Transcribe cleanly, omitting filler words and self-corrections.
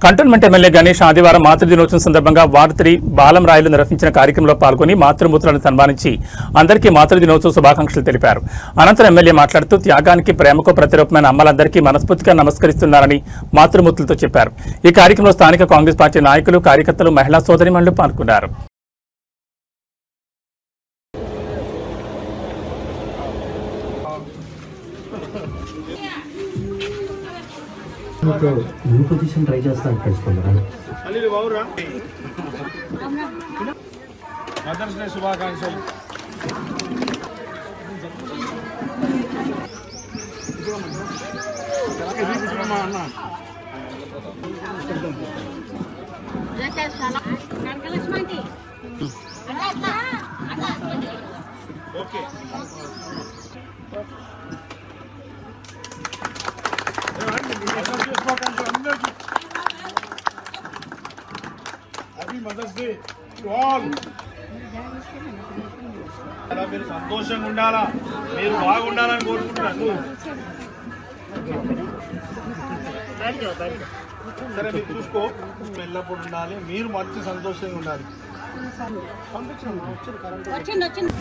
Cantonment MLA Ganesh ఆదివారం మాతృ దినోత్సవం సందర్భంగా వార్డు 3 బాలం రాయలు నిర్వహించిన కార్యక్రమంలో పాల్గొని మాతృమూర్తులను సన్మానించి అందరికీ మాతృ దినోత్సవ శుభాకాంక్షలు తెలిపారు. అనంతరం ఎమ్మెల్యే మాట్లాడుతూ త్యాగానికి ప్రేమకు ప్రతిరూపమైన అమ్మలందరికీ మనస్ఫూర్తిగా నమస్కరిస్తున్నారని మాతృమూర్తులతో చెప్పారు. ఈ కార్యక్రమంలో స్థానిక కాంగ్రెస్ పార్టీ నాయకులు, కార్యకర్తలు, మహిళా సోదరీమణులు పాల్గొన్నారు. న్యూ పొజిషన్ ట్రై చేస్తాను తెలుసుకుంటారా. మదర్స్ డే శుభాకాంక్షలు. Okay happy mother's day to all. మీరు సంతోషంగా ఉండాలా, మీరు బాగుండాలని కోరుకుంటున్నాను. సరే మీరు చూసుకో, ఎల్లప్పుడు ఉండాలి, మీరు మంచి సంతోషంగా ఉండాలి. పంపించండి.